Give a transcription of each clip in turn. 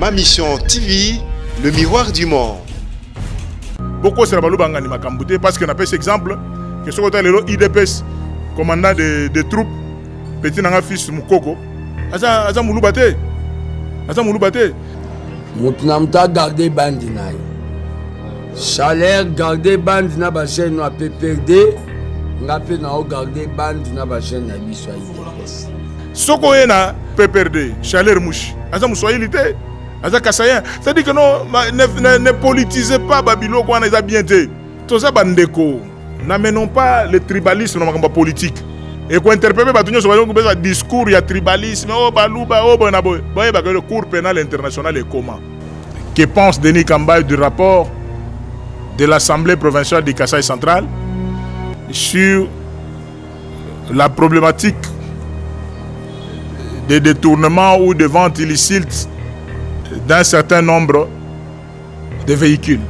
Ma Mission TV, le miroir du monde. Beaucoup se rabalou bangani makambouté parce qu'on a fait cet exemple que ce côté le IDPS, commandant de troupes, petit nanga fils Moukoko, aza moulou baté. Moutinamta gardé bandinaï. Chaleur gardé bandina ba chaîne a PPD, n'a fait na gardé bandina ba chaîne a biso IDPS. Soko ena PPD, chaleur mouche, aza moussoyilité. C'est-à-dire que non, ne politisez pas Babylone quand on est bien été. Tout ça, n'amenons pas le tribalisme dans la politique. Et qu'on interpelle le discours, il y a tribalisme, le cours pénal international est comment? Que pense Denis Kambaye du rapport de l'Assemblée provinciale du Kasaï central sur la problématique des détournements ou de ventes illicites d'un certain nombre de véhicules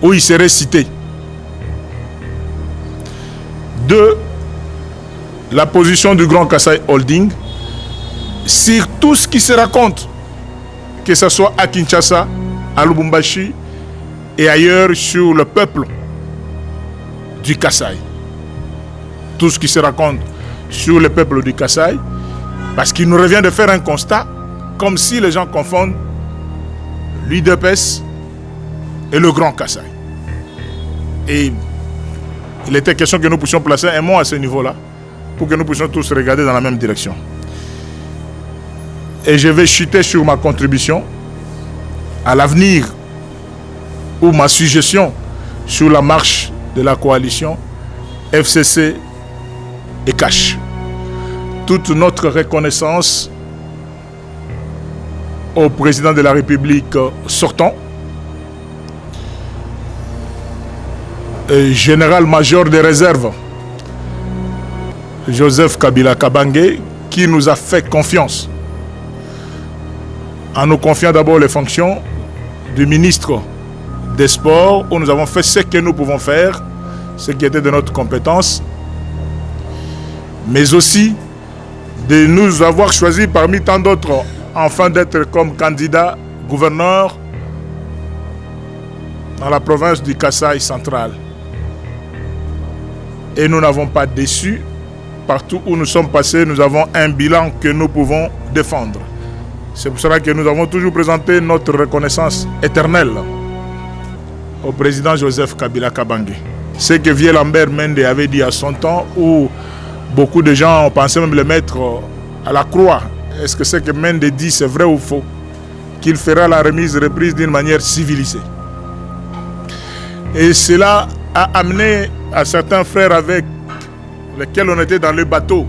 où il serait cité de la position du Grand Kasaï Holding sur tout ce qui se raconte, que ce soit à Kinshasa, à Lubumbashi et ailleurs sur le peuple du Kasaï. Tout ce qui se raconte sur le peuple du Kasaï, parce qu'il nous revient de faire un constat comme si les gens confondent l'UDPS et le Grand Kasaï. Et il était question que nous puissions placer un mot à ce niveau-là pour que nous puissions tous regarder dans la même direction. Et je vais chuter sur ma contribution à l'avenir ou ma suggestion sur la marche de la coalition FCC et CACH. Toute notre reconnaissance au président de la République sortant, général-major des réserves, Joseph Kabila Kabange, qui nous a fait confiance en nous confiant d'abord les fonctions du ministre des Sports, où nous avons fait ce que nous pouvons faire, ce qui était de notre compétence, mais aussi de nous avoir choisis parmi tant d'autres afin d'être comme candidat gouverneur dans la province du Kasaï central. Et nous n'avons pas déçu. Partout où nous sommes passés, nous avons un bilan que nous pouvons défendre. C'est pour cela que nous avons toujours présenté notre reconnaissance éternelle au président Joseph Kabila Kabange. Ce que Vieux Lambert Mende avait dit à son temps, où beaucoup de gens pensaient même le mettre à la croix. Est-ce que ce que Mende dit, c'est vrai ou faux? Qu'il fera la reprise d'une manière civilisée. Et cela a amené à certains frères avec lesquels on était dans le bateau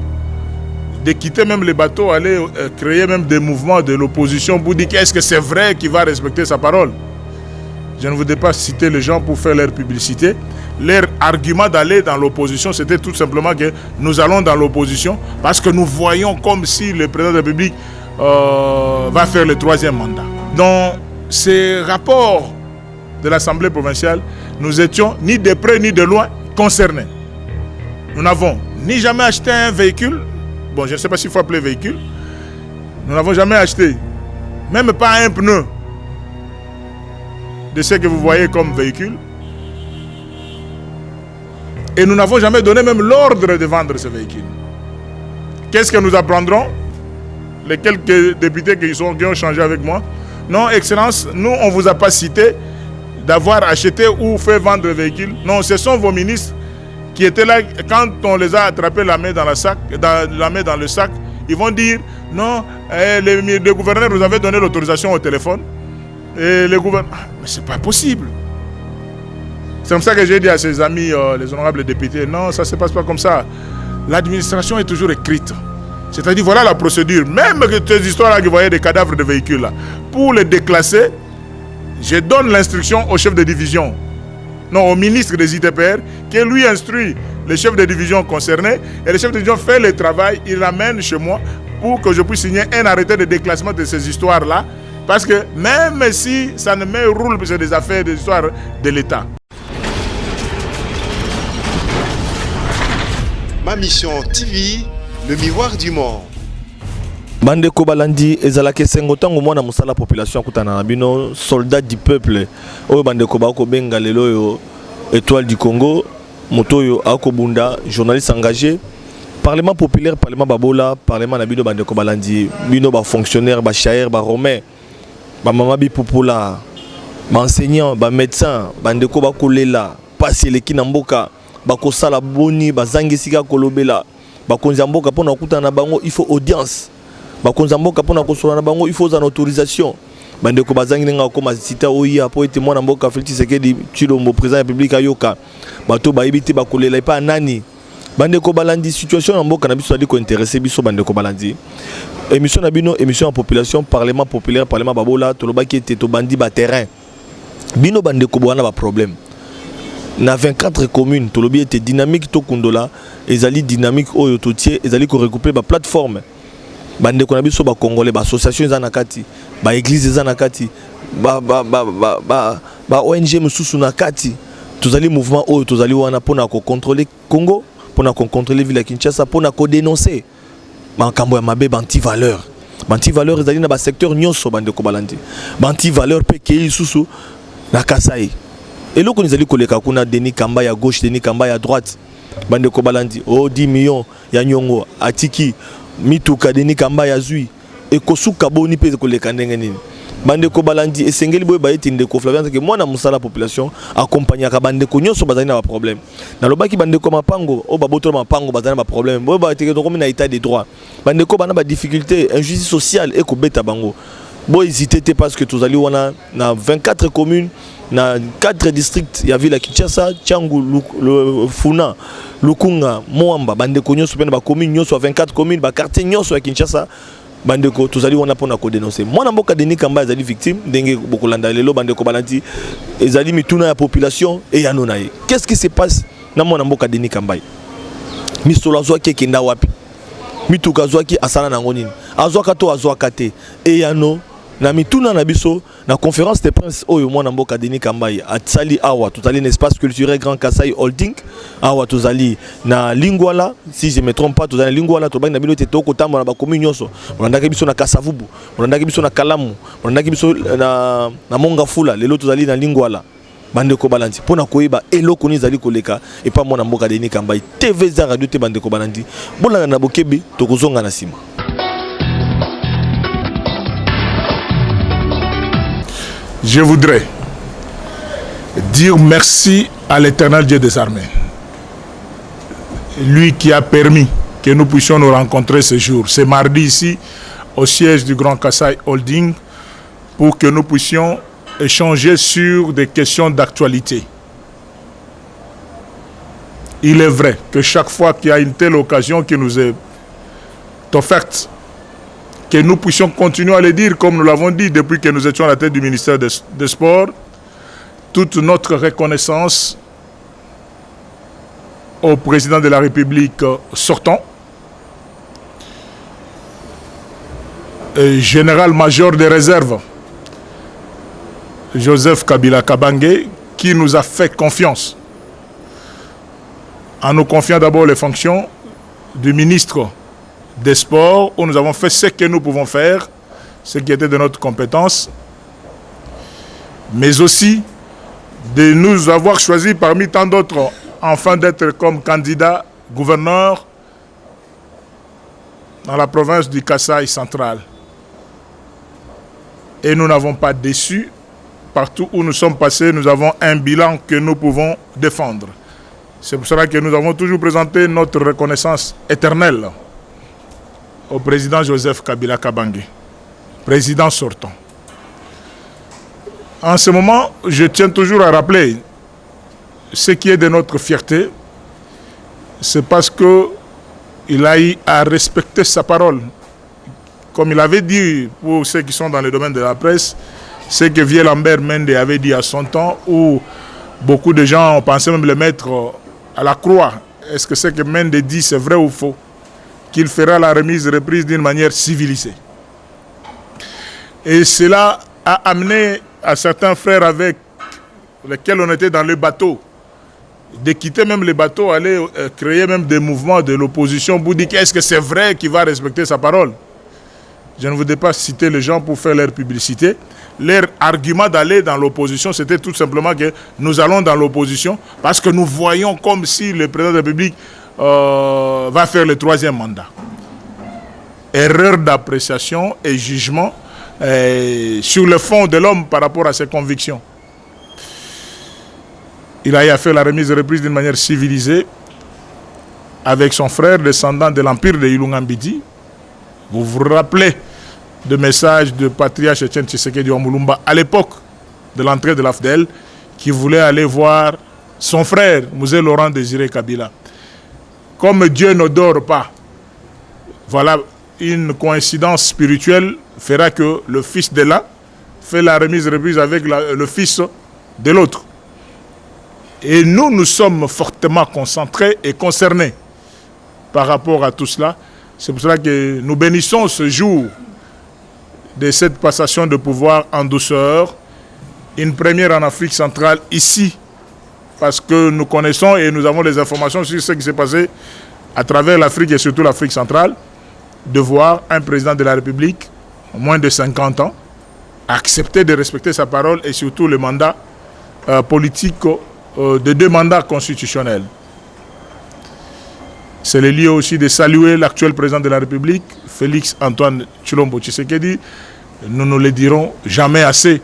de quitter même les bateaux, aller créer même des mouvements de l'opposition pour dire est-ce que c'est vrai qu'il va respecter sa parole. Je ne voudrais pas citer les gens pour faire leur publicité. Leur argument d'aller dans l'opposition, c'était tout simplement que nous allons dans l'opposition parce que nous voyons comme si le président de la République va faire le 3e mandat. Dans ces rapports de l'Assemblée provinciale, nous étions ni de près ni de loin concernés. Nous n'avons ni jamais acheté un véhicule, bon je ne sais pas s'il faut appeler véhicule, nous n'avons jamais acheté, même pas un pneu de ce que vous voyez comme véhicule. Et nous n'avons jamais donné même l'ordre de vendre ce véhicule. Qu'est-ce que nous apprendrons? Les quelques députés qui ont changé avec moi. Non, Excellence, nous, on ne vous a pas cité d'avoir acheté ou fait vendre le véhicule. Non, ce sont vos ministres qui étaient là quand on les a attrapés la main dans le sac. Ils vont dire, non, le gouverneur nous avait donné l'autorisation au téléphone. Et le gouverneur... Mais c'est pas possible. C'est comme ça que j'ai dit à ses amis, les honorables députés, non, ça ne se passe pas comme ça. L'administration est toujours écrite. C'est-à-dire, voilà la procédure. Même que ces histoires-là, que vous voyez des cadavres de véhicules, là, pour les déclasser, je donne l'instruction au chef de division, non, au ministre des ITPR, qui lui instruit les chefs de division concernés, et le chef de division fait le travail, il l'amène chez moi pour que je puisse signer un arrêté de déclassement de ces histoires-là, parce que même si ça ne me roule, c'est des affaires, des histoires de l'État. Ma Mission TV, le miroir du monde. Bande Kobalandi ezalake sengo tango mwana musala population akutana na bino soldat du peuple oyo bande ko bako benga lelo yo étoile du Congo moto yo akobunda journaliste engagé parlement populaire parlement babola parlement na bino bande Kobalandi bino ba fonctionnaire ba chair ba romain ba mama bi popola ba enseignant ba médecin bande ko bakolela pasi leki na mboka bakosala boni bazangisika kolobela bakonza mboka pona kutana na bango il faut audience bakonza mboka pona kosola na bango il faut une autorisation bande ko bazangi nga ko masita oya po ete mwana mboka Félix Tshisekedi Tshilombo président de la République ayoka bato bayibiti bakolela pa nani bande ko balandi situation na mboka na biso ali ko intéresser biso bande ko balandi émission na bino émission en population parlement populaire parlement babola to lobaki ete to bandi ba terrain bino bande ko bwana ba problème na 24 communes to lobi ete dynamique to kundola ezali dynamique oyo to tie ezali ko regrouper ba plateforme bande ko na biso ba congolais ba association za nakati ba église za nakati ba ONG mususu nakati tozali mouvement oyo tozali wana pona ko contrôler Congo pona ko contrôler ville ya Kinshasa pona ko dénoncer makambo ya mabe banti valeur ezali na ba secteur nyonso bande ko balandi banti valeur pe kei susu na Kasai eloko nizali koleka kuna Denis Kamba ya gauche Denis Kamba ya droite bande ko balandi 10 millions ya nyongo atiki mituka Denis Kamba ya zui ekosuka boni pe koleka ndenge nini bande ko balandi esengeli boye bayeti ndeko Flavien que moi na musala population accompagner ka bande ko nyonso bazali na ba problème na lobaki bande ko mapango o baboto mapango bazali na ba problème boye ba teke comme na état de droit bande ko bana ba difficulté injustice sociale et ko beta bango boye hésiter parce que tozali wana na 24 communes na 4 districts ya ville ya Kinshasa Tchangu Funa Lukunga Moamba bande ko nyonso pe na ba commune nyonso 24 communes ba quartier nyonso ya Kinshasa bandeko tozali wana pona ko dénoncer mwana mboka Denis Kamba ezali victime ndenge bokolanda lelo bandeko balandi ezali mituna ya population et ya nonaye qu'est-ce qui se passe na mwana mboka Denis Kamba misolo azwaki kenda wapi mituka azwaki asala nango nini azwaka to azwaka te et ya no na mituna na biso na conférence de presse oyo mwana mboka Denis Kamba atsali awa tozali na espace culturel Grand Kasai Holding awa tozali na Lingwala si je me trompe pas tozali na Lingwala to bani na bino te to kotambo na ba commune nyonso mondaki biso na Kasavubu mondaki biso na Kalamu mondaki biso na Mongafula lelo tozali na Lingwala bande ko balandi pona koyeba eloko ni zali koleka et pas mwana mboka Denis Kamba TV za radio te bande ko balandi bolanga na bokebi to kozonga na sima. Je voudrais dire merci à l'Éternel Dieu des armées. Lui qui a permis que nous puissions nous rencontrer ce jour. C'est mardi ici, au siège du Grand Kasai Holding, pour que nous puissions échanger sur des questions d'actualité. Il est vrai que chaque fois qu'il y a une telle occasion qui nous est offerte, que nous puissions continuer à le dire comme nous l'avons dit depuis que nous étions à la tête du ministère des Sports, toute notre reconnaissance au président de la République sortant, général-major des réserves, Joseph Kabila Kabange, qui nous a fait confiance, en nous confiant d'abord les fonctions du ministre des Sports, où nous avons fait ce que nous pouvons faire, ce qui était de notre compétence, mais aussi de nous avoir choisi parmi tant d'autres, afin d'être comme candidat gouverneur dans la province du Kasaï central. Et nous n'avons pas déçu. Partout où nous sommes passés, nous avons un bilan que nous pouvons défendre. C'est pour cela que nous avons toujours présenté notre reconnaissance éternelle au président Joseph Kabila Kabange, président sortant. En ce moment, je tiens toujours à rappeler ce qui est de notre fierté, c'est parce qu'il a eu à respecter sa parole. Comme il avait dit, pour ceux qui sont dans le domaine de la presse, ce que Vieux Lambert Mende avait dit à son temps, où beaucoup de gens ont pensé même le mettre à la croix. Est-ce que ce que Mende dit, c'est vrai ou faux? Qu'il fera la reprise d'une manière civilisée. Et cela a amené à certains frères avec lesquels on était dans le bateau, de quitter même les bateaux, aller créer même des mouvements de l'opposition pour dire est-ce que c'est vrai qu'il va respecter sa parole? Je ne voudrais pas citer les gens pour faire leur publicité. Leur argument d'aller dans l'opposition, c'était tout simplement que nous allons dans l'opposition parce que nous voyons comme si le président de la République va faire le 3e mandat. Erreur d'appréciation et jugement sur le fond de l'homme par rapport à ses convictions. Il a fait la remise et reprise d'une manière civilisée avec son frère descendant de l'empire de Ilungambidi. Vous vous rappelez de messages de patriarche Etienne Tshisekedi Omulumba à l'époque de l'entrée de l'AFDEL qui voulait aller voir son frère, Mouzé Laurent Désiré Kabila. Comme Dieu ne dort pas, voilà, une coïncidence spirituelle fera que le fils de l'un fait la remise et reprise avec le fils de l'autre. Et nous sommes fortement concentrés et concernés par rapport à tout cela. C'est pour cela que nous bénissons ce jour de cette passation de pouvoir en douceur. Une première en Afrique centrale ici, parce que nous connaissons et nous avons des informations sur ce qui s'est passé à travers l'Afrique et surtout l'Afrique centrale, de voir un président de la République, moins de 50 ans, accepter de respecter sa parole et surtout le mandat politique de 2 mandats constitutionnels. C'est le lieu aussi de saluer l'actuel président de la République, Félix Antoine Tshilombo Tshisekedi. Nous ne le dirons jamais assez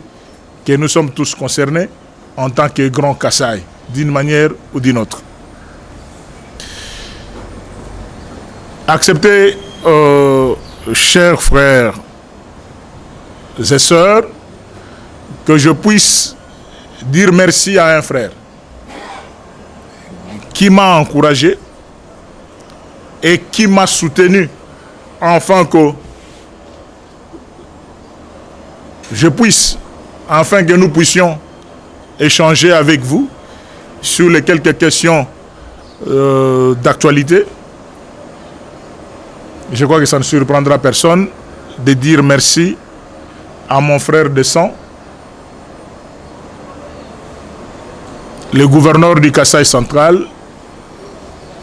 que nous sommes tous concernés en tant que Grand Kasaï, d'une manière ou d'une autre. Acceptez, chers frères et sœurs, que je puisse dire merci à un frère qui m'a encouragé et qui m'a soutenu afin que je puisse, afin que nous puissions échanger avec vous sur les quelques questions d'actualité. Je crois que ça ne surprendra personne de dire merci à mon frère de sang, le gouverneur du Kasaï central,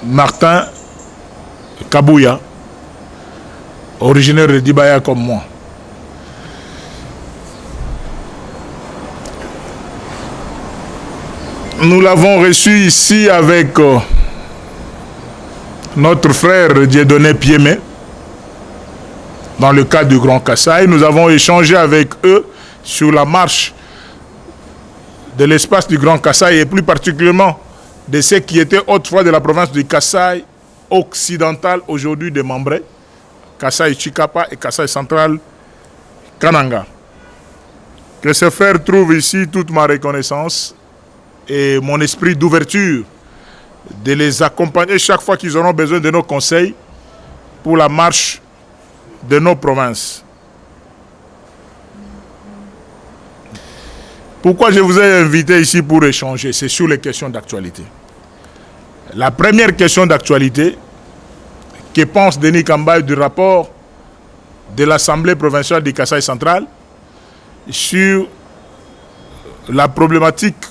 Martin Kabouya, originaire de Dibaya comme moi. Nous l'avons reçu ici avec notre frère Dieudonné Piémé, dans le cadre du Grand Kasaï. Nous avons échangé avec eux sur la marche de l'espace du Grand Kasaï et plus particulièrement de ceux qui étaient autrefois de la province du Kasaï occidental, aujourd'hui de Mambré, Kasaï Chikapa et Kasaï central Kananga. Que ces frères trouvent ici toute ma reconnaissance et mon esprit d'ouverture de les accompagner chaque fois qu'ils auront besoin de nos conseils pour la marche de nos provinces. Pourquoi je vous ai invité ici pour échanger? C'est sur les questions d'actualité. La première question d'actualité, que pense Denis Kambaye du rapport de l'Assemblée provinciale du Kasaï central sur la problématique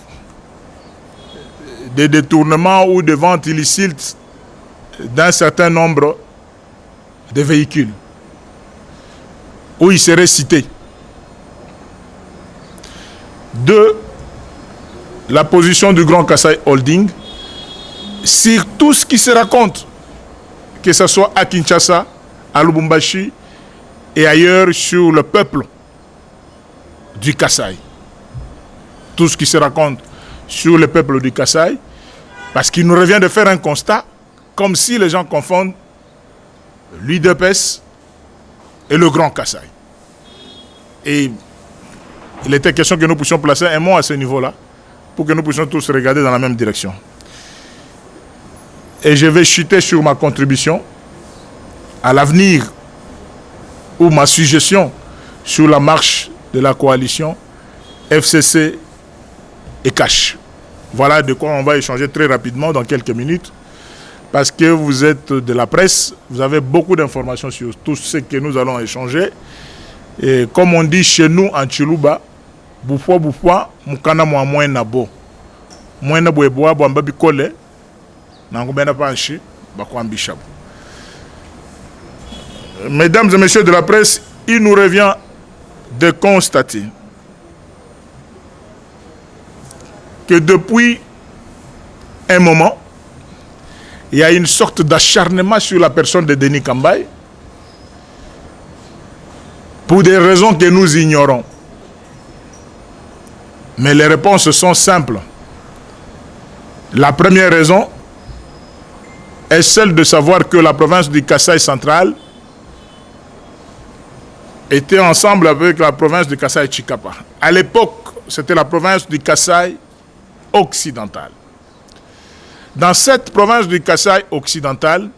des détournements ou de ventes illicites d'un certain nombre de véhicules, où il serait cité. 2. La position du Grand Kasaï Holding sur tout ce qui se raconte, que ce soit à Kinshasa, à Lubumbashi et ailleurs sur le peuple du Kasaï. Tout ce qui se raconte sur le peuple du Kasaï, parce qu'il nous revient de faire un constat comme si les gens confondent l'UDPS et le Grand Kasaï. Et il était question que nous puissions placer un mot à ce niveau-là pour que nous puissions tous regarder dans la même direction. Et je vais chuter sur ma contribution à l'avenir ou ma suggestion sur la marche de la coalition FCC et CACH. Voilà de quoi on va échanger très rapidement dans quelques minutes. Parce que vous êtes de la presse, vous avez beaucoup d'informations sur tout ce que nous allons échanger. Et comme on dit chez nous en Chiluba, Boufwa, Mukana Mouamoué Nabo. Moué Boua, Boambabi Kole, Nangoubena Panchi, Bakwambi Chabou. Mesdames et messieurs de la presse, il nous revient de constater que depuis un moment, il y a une sorte d'acharnement sur la personne de Denis Kambaye pour des raisons que nous ignorons. Mais les réponses sont simples. La première raison est celle de savoir que la province du Kasaï central était ensemble avec la province du Kasaï Chikapa. À l'époque, c'était la province du Kasaï occidental. Dans cette province du Kasaï occidental,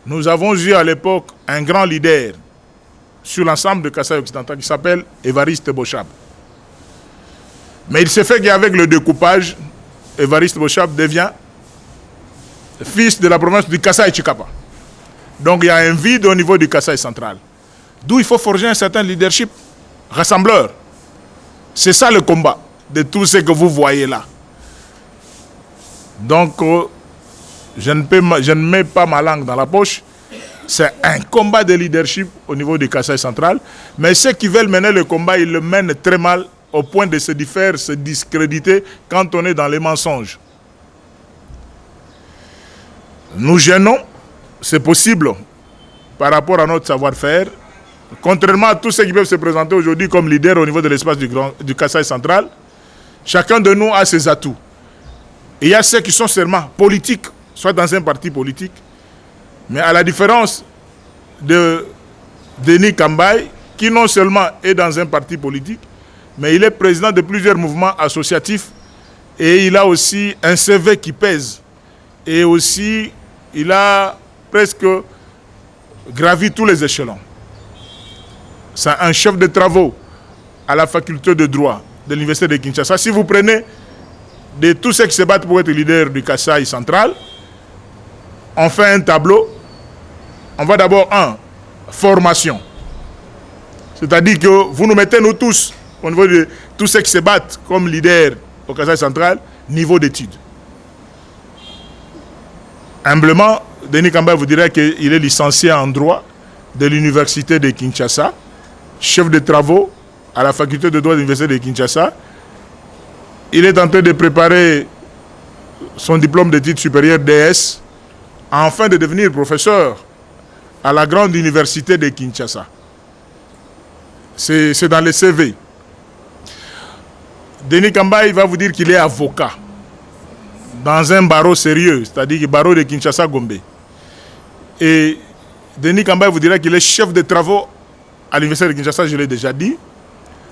nous avons eu à l'époque un grand leader sur l'ensemble du Kasaï occidental qui s'appelle Évariste Bochab. Mais il s'est fait qu'avec le découpage, Évariste Bochab devient fils de la province du Kasaï Chikapa. Donc il y a un vide au niveau du Kasaï central. D'où il faut forger un certain leadership rassembleur. C'est ça le combat de tout ce que vous voyez là. Donc je ne mets pas ma langue dans la poche. C'est un combat de leadership au niveau du Kasaï central. Mais ceux qui veulent mener le combat, ils le mènent très mal au point de se défaire, se discréditer quand on est dans les mensonges. Nous gênons, c'est possible, par rapport à notre savoir-faire. Contrairement à tous ceux qui peuvent se présenter aujourd'hui comme leaders au niveau de l'espace du Kasaï central, chacun de nous a ses atouts. Et il y a ceux qui sont seulement politiques, soit dans un parti politique, mais à la différence de Denis Kambaye, qui non seulement est dans un parti politique, mais il est président de plusieurs mouvements associatifs et il a aussi un CV qui pèse. Et aussi, il a presque gravi tous les échelons. C'est un chef de travaux à la faculté de droit de l'université de Kinshasa. Si vous prenez de tous ceux qui se battent pour être leader du Kasaï central, on fait un tableau. On va d'abord, formation. C'est-à-dire que vous nous mettez, nous tous, au niveau de tous ceux qui se battent comme leader au Kasaï central, niveau d'études. Humblement, Denis Kambaye vous dirait qu'il est licencié en droit de l'université de Kinshasa, chef de travaux à la faculté de droit de l'université de Kinshasa. Il est en train de préparer son diplôme d'études supérieures DS afin de devenir professeur à la grande université de Kinshasa. C'est dans le CV. Denis Kambaye va vous dire qu'il est avocat dans un barreau sérieux, c'est-à-dire le barreau de Kinshasa-Gombe. Et Denis Kambaye vous dira qu'il est chef de travaux à l'université de Kinshasa, je l'ai déjà dit.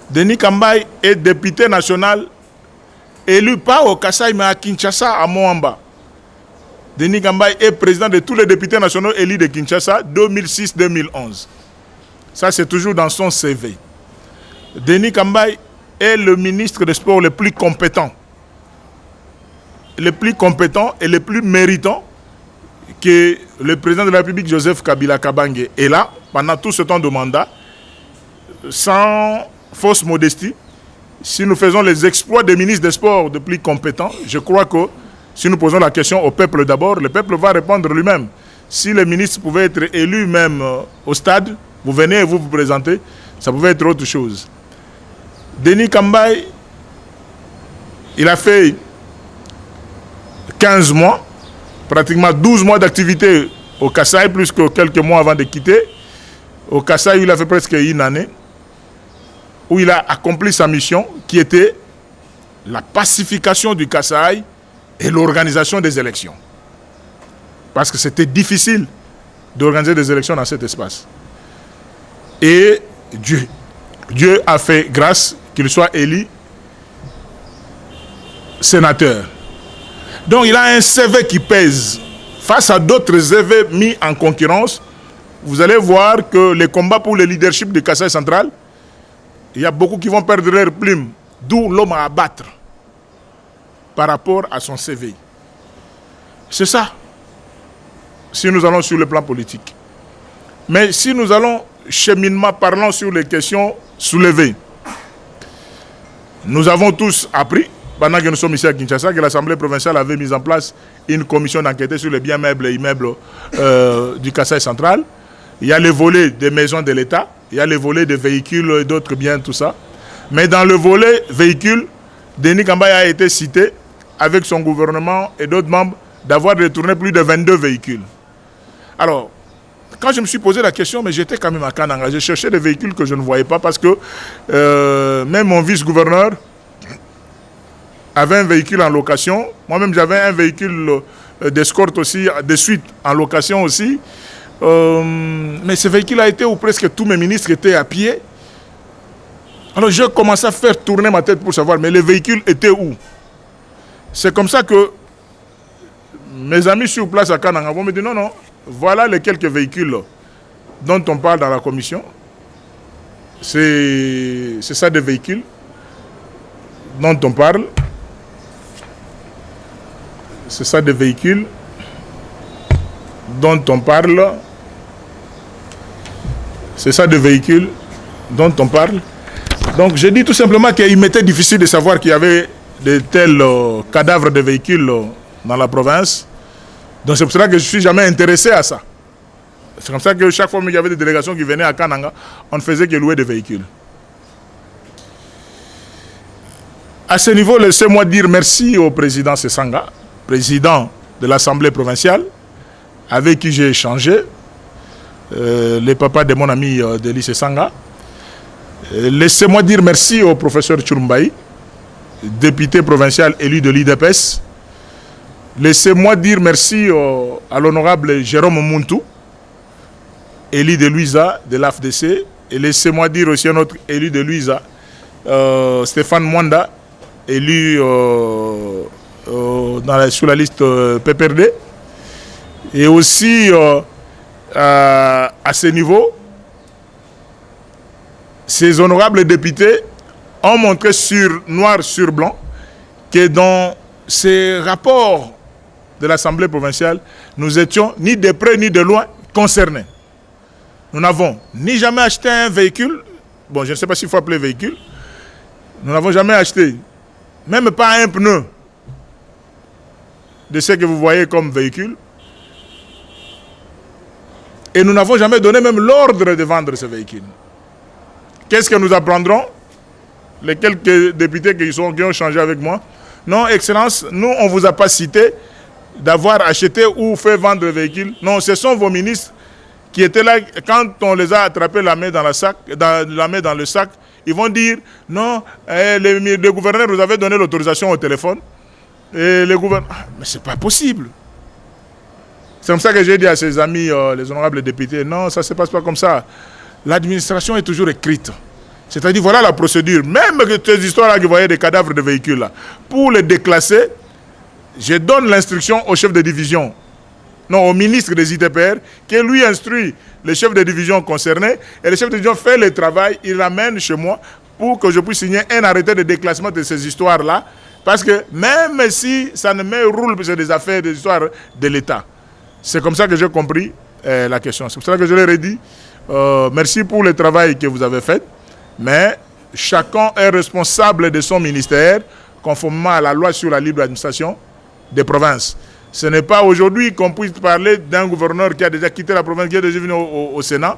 Denis Kambaye est député national élu pas au Kasaï mais à Kinshasa, à Moamba. Denis Kambaye est président de tous les députés nationaux élus de Kinshasa 2006-2011. Ça, c'est toujours dans son CV. Denis Kambaye est le ministre des Sports le plus compétent. Le plus compétent et le plus méritant que le président de la République, Joseph Kabila Kabange, est là pendant tout ce temps de mandat, sans fausse modestie. Si nous faisons les exploits des ministres des Sports de plus compétents, je crois que si nous posons la question au peuple d'abord, le peuple va répondre lui-même. Si les ministres pouvaient être élus même au stade, vous venez et vous vous présentez, ça pouvait être autre chose. Denis Kambaye, il a fait 15 mois, pratiquement 12 mois d'activité au Kasaï, plus que quelques mois avant de quitter. Au Kasaï, il a fait presque une année, où il a accompli sa mission, qui était la pacification du Kasaï et l'organisation des élections. Parce que c'était difficile d'organiser des élections dans cet espace. Et Dieu a fait grâce qu'il soit élu sénateur. Donc il a un CV qui pèse. Face à d'autres CV mis en concurrence, vous allez voir que les combats pour le leadership du Kasaï central, il y a beaucoup qui vont perdre leur plume. D'où l'homme à abattre par rapport à son CV. C'est ça, si nous allons sur le plan politique. Mais si nous allons cheminement parlant sur les questions soulevées, nous avons tous appris, pendant que nous sommes ici à Kinshasa, que l'Assemblée provinciale avait mis en place une commission d'enquête sur les biens meubles et immeubles du Kasaï central. il y a le volet des maisons de l'État, il y a le volet des véhicules et d'autres biens, tout ça. Mais dans le volet véhicules, Denis Kambaye a été cité avec son gouvernement et d'autres membres d'avoir détourné plus de 22 véhicules. Alors, quand je me suis posé la question, mais j'étais quand même à Kananga, j'ai cherché des véhicules que je ne voyais pas parce que même mon vice-gouverneur avait un véhicule en location. Moi-même, j'avais un véhicule d'escorte aussi, de suite en location aussi. Mais ce véhicule a été où presque tous mes ministres étaient à pied. Alors, j'ai commencé à faire tourner ma tête pour savoir, mais les véhicules étaient où? C'est comme ça que mes amis sur place à Kananga vont me dire non, voilà les quelques véhicules dont on parle dans la commission. C'est ça des véhicules dont on parle. C'est ça des véhicules dont on parle. C'est ça des véhicules dont on parle. Donc j'ai dit tout simplement qu'il m'était difficile de savoir qu'il y avait de tels cadavres de véhicules dans la province. Donc c'est pour cela que je ne suis jamais intéressé à ça. C'est comme ça que chaque fois qu'il y avait des délégations qui venaient à Kananga, on ne faisait que louer des véhicules. À ce niveau, laissez-moi dire merci au président Sesanga, président de l'Assemblée provinciale, avec qui j'ai échangé, le papa de mon ami Deli Sesanga. Laissez-moi dire merci au professeur Tchourumbaï, député provincial élu de l'IDPS. Laissez-moi dire merci à l'honorable Jérôme Muntu, élu de Luisa, de l'AFDC. Et laissez-moi dire aussi à notre élu de Luisa, Stéphane Mwanda, élu sur la liste PPRD. Et aussi, à ce niveau, ces honorables députés ont montré noir sur blanc que dans ces rapports de l'Assemblée provinciale, nous étions ni de près ni de loin concernés. Nous n'avons ni jamais acheté un véhicule, bon, je ne sais pas s'il faut appeler véhicule, nous n'avons jamais acheté, même pas un pneu de ce que vous voyez comme véhicule. Et nous n'avons jamais donné même l'ordre de vendre ce véhicule. Qu'est-ce que nous apprendrons? Les quelques députés qui ont changé avec moi. Non, Excellence, nous, on ne vous a pas cité d'avoir acheté ou fait vendre le véhicule. Non, ce sont vos ministres qui étaient là, quand on les a attrapés la main dans le sac, ils vont dire, non, le gouverneur nous avait donné l'autorisation au téléphone. Et le gouverneur... Mais ce n'est pas possible. C'est comme ça que j'ai dit à ses amis, les honorables députés, non, ça ne se passe pas comme ça. L'administration est toujours écrite. C'est-à-dire, voilà la procédure. Même ces histoires-là que vous voyez des cadavres de véhicules, là, pour les déclasser, je donne l'instruction au chef de division, non, au ministre des ITPR, qui lui instruit les chefs de division concernés, et le chef de division fait le travail, il l'amène chez moi pour que je puisse signer un arrêté de déclassement de ces histoires-là, parce que même si ça ne me roule, c'est des affaires, des histoires de l'État. C'est comme ça que j'ai compris la question. C'est pour ça que je leur ai dit, merci pour le travail que vous avez fait, mais chacun est responsable de son ministère, conformément à la loi sur la libre administration des provinces. Ce n'est pas aujourd'hui qu'on puisse parler d'un gouverneur qui a déjà quitté la province, qui est déjà venu au Sénat.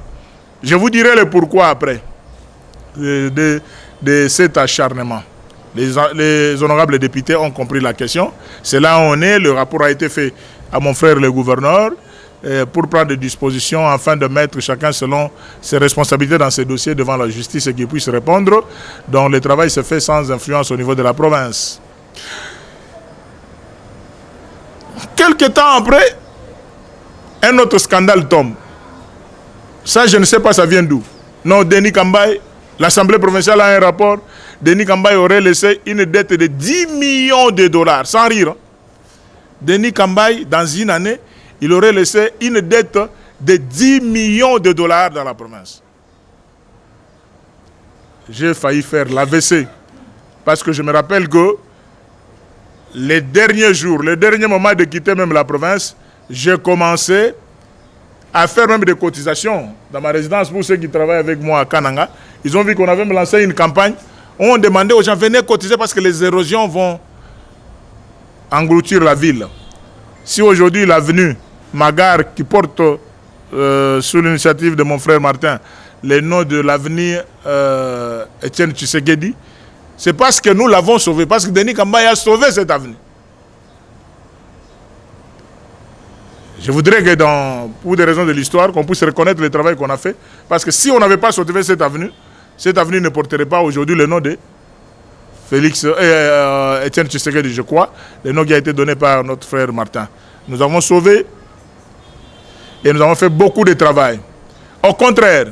Je vous dirai le pourquoi après de cet acharnement. Les honorables députés ont compris la question. C'est là où on est. Le rapport a été fait à mon frère le gouverneur pour prendre des dispositions afin de mettre chacun selon ses responsabilités dans ces dossiers devant la justice et qu'il puisse répondre. Donc le travail se fait sans influence au niveau de la province. Quelques temps après, un autre scandale tombe. Ça, je ne sais pas, ça vient d'où. Non, Denis Kambaye, l'Assemblée provinciale a un rapport. Denis Kambaye aurait laissé une dette de 10 millions de dollars, sans rire. Hein. Denis Kambaye, dans une année, il aurait laissé une dette de 10 millions de dollars dans la province. J'ai failli faire l'AVC. Parce que je me rappelle que les derniers jours, les derniers moments de quitter même la province, j'ai commencé à faire même des cotisations dans ma résidence pour ceux qui travaillent avec moi à Kananga. Ils ont vu qu'on avait lancé une campagne. On demandait aux gens, venez cotiser parce que les érosions vont engloutir la ville. Si aujourd'hui l'avenue Magare qui porte sous l'initiative de mon frère Martin, les noms de l'avenir Etienne Tshisekedi, c'est parce que nous l'avons sauvé, parce que Denis Kambaye a sauvé cet avenir. Je voudrais que, pour des raisons de l'histoire, qu'on puisse reconnaître le travail qu'on a fait, parce que si on n'avait pas sauvé cet avenir ne porterait pas aujourd'hui le nom de Etienne Tshisekedi, je crois, le nom qui a été donné par notre frère Martin. Nous avons sauvé et nous avons fait beaucoup de travail. Au contraire,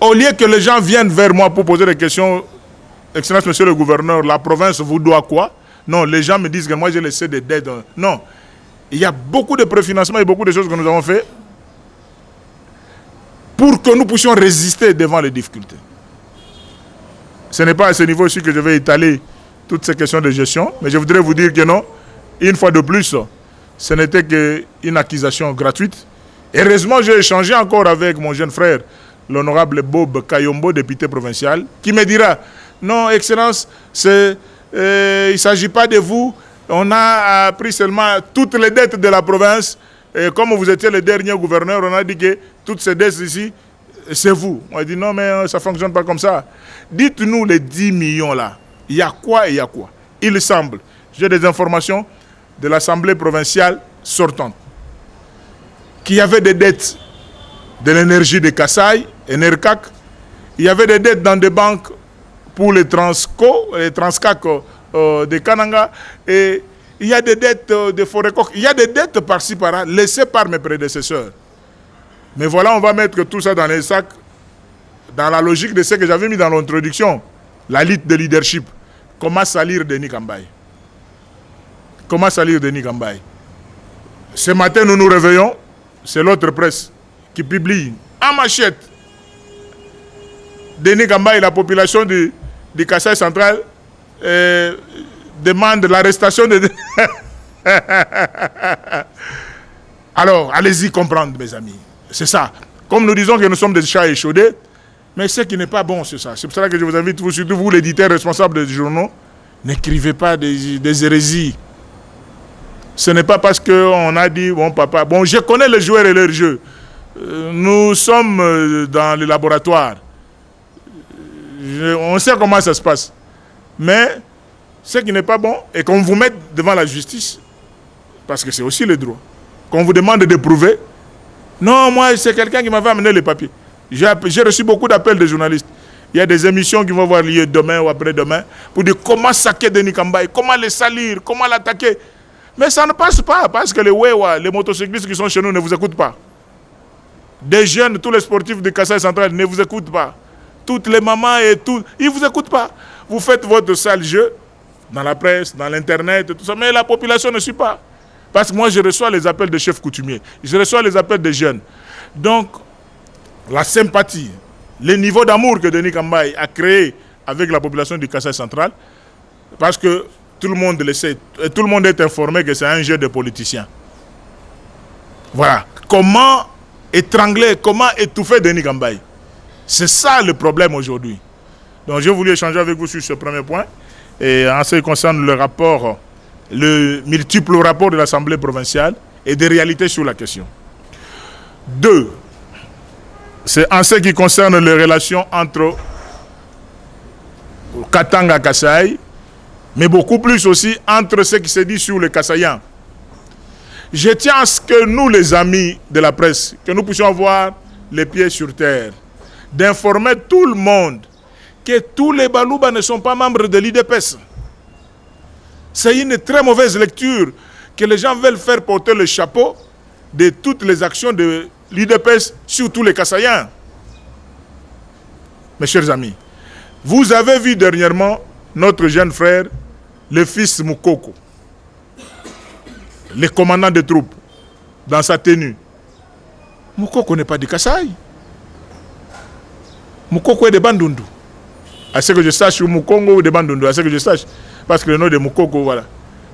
au lieu que les gens viennent vers moi pour poser des questions, Excellence, Monsieur le Gouverneur, la province vous doit quoi? Non, les gens me disent que moi j'ai laissé des dettes. Non, il y a beaucoup de préfinancements et beaucoup de choses que nous avons fait pour que nous puissions résister devant les difficultés. Ce n'est pas à ce niveau-ci que je vais étaler toutes ces questions de gestion, mais je voudrais vous dire que non, une fois de plus, ce n'était qu'une accusation gratuite. Heureusement, j'ai échangé encore avec mon jeune frère, l'honorable Bob Kayombo, député provincial, qui me dira, non, Excellence, il ne s'agit pas de vous, on a pris seulement toutes les dettes de la province, et comme vous étiez le dernier gouverneur, on a dit que toutes ces dettes ici, c'est vous. On a dit non, mais ça ne fonctionne pas comme ça. Dites-nous les 10 millions là, il y a quoi et il y a quoi? Il semble, j'ai des informations de l'Assemblée provinciale sortante, qu'il y avait des dettes de l'énergie de Kasaï, Enercac, il y avait des dettes dans des banques pour les Transco, les Transcac de Kananga, et il y a des dettes de Forecoc, il y a des dettes par-ci par-là, laissées par mes prédécesseurs. Mais voilà, on va mettre tout ça dans les sacs, dans la logique de ce que j'avais mis dans l'introduction, la lutte de leadership. Comment salir Denis Kambaye? Comment salir Denis Kambaye? Ce matin, nous nous réveillons, c'est l'autre presse qui publie en machette Denis Kambaye, la population du Kasaï central demande l'arrestation de... Alors, allez-y comprendre, mes amis. C'est ça. Comme nous disons que nous sommes des chats échaudés, mais ce qui n'est pas bon, c'est ça. C'est pour ça que je vous invite, surtout vous, l'éditeur responsable des journaux, n'écrivez pas des hérésies. Ce n'est pas parce qu'on a dit, bon papa, bon, je connais les joueurs et leurs jeux. Nous sommes dans les laboratoires. On sait comment ça se passe. Mais ce qui n'est pas bon, et qu'on vous mette devant la justice, parce que c'est aussi le droit, qu'on vous demande de prouver. Non, moi, c'est quelqu'un qui m'avait amené les papiers. J'ai reçu beaucoup d'appels de journalistes. Il y a des émissions qui vont avoir lieu demain ou après-demain pour dire comment saquer Denis Kambaye, comment le salir, comment l'attaquer. Mais ça ne passe pas parce que les Wewa, les motocyclistes qui sont chez nous ne vous écoutent pas. Des jeunes, tous les sportifs de Kasaï central ne vous écoutent pas. Toutes les mamans et tout, ils ne vous écoutent pas. Vous faites votre sale jeu dans la presse, dans l'internet, tout ça, mais la population ne suit pas. Parce que moi, je reçois les appels de chefs coutumiers, je reçois les appels des jeunes. Donc, la sympathie, le niveau d'amour que Denis Kambaye a créé avec la population du Kasaï central, parce que tout le monde le sait, et tout le monde est informé que c'est un jeu de politiciens. Voilà. Comment étrangler, comment étouffer Denis Kambaye? C'est ça le problème aujourd'hui. Donc j'ai voulu échanger avec vous sur ce premier point. Et en ce qui concerne le rapport, le multiple rapport de l'Assemblée provinciale et des réalités sur la question. 2. C'est en ce qui concerne les relations entre Katanga et Kasaï, mais beaucoup plus aussi entre ce qui se dit sur les Kasaïens. Je tiens à ce que nous, les amis de la presse, que nous puissions avoir les pieds sur terre, d'informer tout le monde que tous les Balouba ne sont pas membres de l'IDPS. C'est une très mauvaise lecture que les gens veulent faire porter le chapeau de toutes les actions de l'IDPS sur tous les Kasaïens. Mes chers amis, vous avez vu dernièrement notre jeune frère, le fils Moukoko, le commandant des troupes, dans sa tenue. Moukoko n'est pas du Kasaï. Moukoko est de Bandundu. À ce que je sache, ou Moukongo ou de Bandundu, à ce que je sache. Parce que le nom de Moukoko, voilà.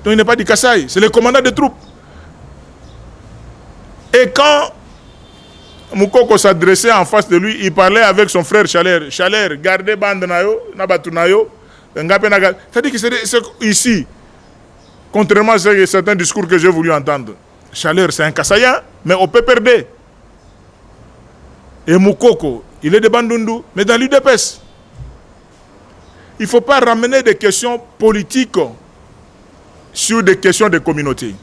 Donc il n'est pas du Kasaï, c'est le commandant des troupes. Et quand Moukoko s'adressait en face de lui, il parlait avec son frère Chaler. Chaler, gardez Bandanayo, Nabatunayo, c'est-à-dire que c'est ici, contrairement à certains discours que j'ai voulu entendre. Chaleur, c'est un Kassaïen, mais au PPRD. Et Moukoko, il est de Bandundu, mais dans l'UDPS. Il ne faut pas ramener des questions politiques sur des questions de communauté.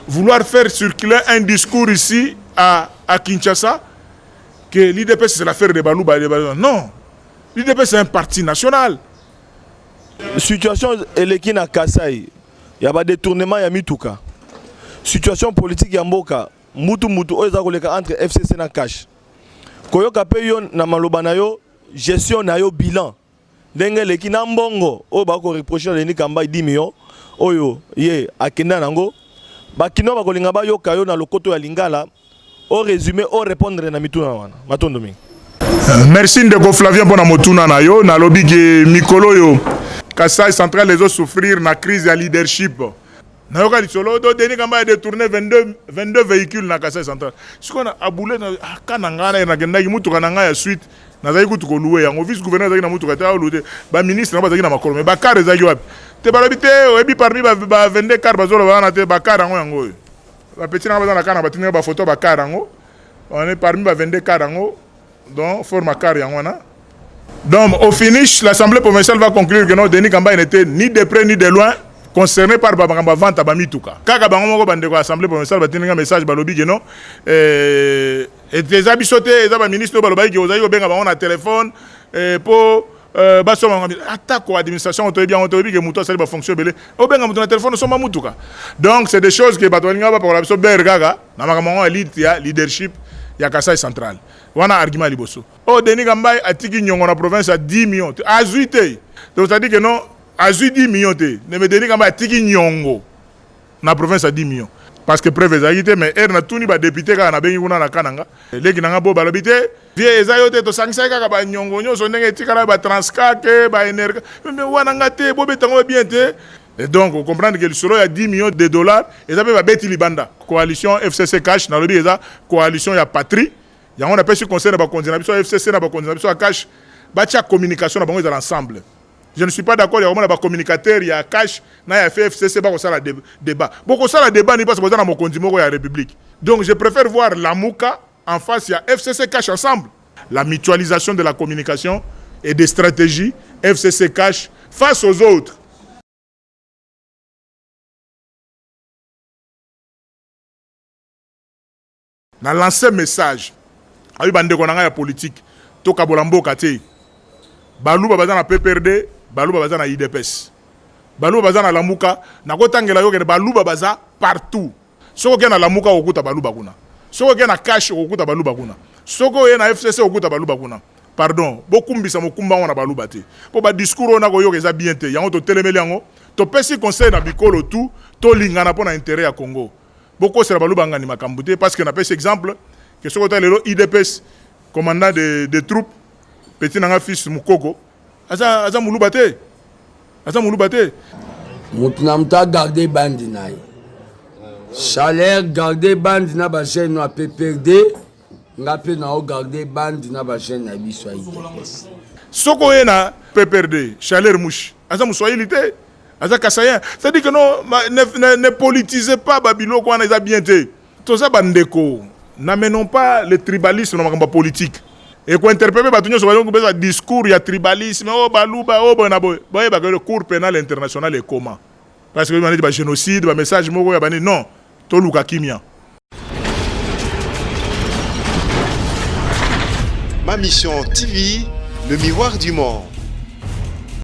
Vouloir faire circuler un discours ici à Kinshasa que l'UDPS c'est l'affaire de Balouba. Non, l'UDPS c'est un parti national. Situation eleki na Kasai, il y a pas détournement ya mituka. Situation politique ya mboka, mutu oza koleka entre FCC na cash. Koyoka pe yo na maloba na yo, gestion na yo bilan. Ndenge leki na mbongo, o ba ko reprocher Denis Kamba 10 millions, oyo ye akenda nango. Ba kino ba kolinga ba yo kayo na lokoto ya Lingala, au résumé, au répondre na mituna wana. Matondo mingi. Merci Ndeko Flavien pour na motuna na yo, na lobby ke Mikolo yo. Kasai central les autres souffrir na crise de leadership. Na yoka lisolo do Denis Kamba a détourné 22 véhicules na Kasai central. Ce qu'on a aboulé na kananga na genda mutu kananga ya suite. Na zayi kutu ko louer yango vice gouverneur zayi na mutu kata louer. Ba ministre na ba zayi na makolo mais ba car zayi wapi. Te balobité oyebi parmi ba 22 car bazolo ba na te ba car yango. La petite na ba na car na ba tinga ba photo ba car yango. On est parmi ba 22 car yango. Donc forme car yango na. Donc, au finish, l'Assemblée provinciale va conclure que non, Denis Kamba n'était ni de près ni de loin concerné par Babangamba vente à Bamituka. Kaka Bango Bande l'Assemblée provinciale va tenir un message Balobi que non. Et des habits sautés, les ministres Balobi qui ont eu un téléphone pour attaque à l'administration, on te dit que Mouton ça va fonctionner. Au benga Mouton téléphone sont Mamoutuka. Donc, c'est des choses que Batoninga va pour la Bergaga, Namagamon élite, leadership. Il y a Kasai central. Wana argument liboso. Oh Denis Kamba a tiki nyongo na province à 10 millions. Azuité. Donc ça dit que non, azu 10 millions te. Mais Denis Kamba a tiki nyongo na province à 10 millions. Parce que preuve ezagité mais er na tuni ba député ka na bengi kuna na kananga. Leki nanga bo balobité. Vie ezayote to sangisa ka ba nyongo nyoso ndenge tikala ba transca ke ba energa. Mais wana ngate bo betango bien te. Et donc, vous comprenez que le solo, il y a 10 millions de dollars. Et ça va Betty Libanda. Coalition FCC Cash, dans le lobby, coalition, il y a Patrie. Il y a un appel sur le conseil de la coordination FCC, de la coordination Cash. Il y a communication, il y a ensemble. Je ne suis pas d'accord, il y a un communicateur, il y a Cash, il y a FCC, il y a débat. Beaucoup de débat n'est pas supposé dans mon condiment, il y a la République. Donc, je préfère voir la Mouka en face, il y a FCC Cash ensemble. La mutualisation de la communication et des stratégies FCC Cash face aux autres. Na lancé message ayi bande konanga ya politique to kabolambo kate baluba baza na PPRD baluba baza na IDPS baluba baza na Lamuka na kotangela yo ke baluba baza partout soko ke na Lamuka okuta baluba kuna soko ke na Cash okuta baluba kuna soko ye na FCC okuta baluba kuna pardon bokumbisa mokumba wana baluba te po ba discours ona ko yo ke za bien te yango to telemeli yango to pesi conseil na bikolo tout to lingana pona intérêt ya Congo. Beaucoup de baluba ngani makambute parce que n'a pas cet exemple que ce côté le IDPS commandant de troupes petit nanga fils Mukoko aza mulubate mutuna mta garder bandi naye Chaleur garder bandi na ba chaîne na PPRD ngape na o garder bandi na ba chaîne na biso IDPS soko na PPRD Chaleur mouche aza muswahilité. C'est-à-dire que non, ne politisez pas Babylone quand on est bien été. Tout ça, bandeko. N'amenons pas le tribalisme dans la politique. Et quand interpréter le discours, il y a tribalisme, oh balouba, oh bonabo. Le cours pénal international est comment? Parce que il y a génocide, un message, non, toluka kimia. Ma mission TV, le miroir du monde.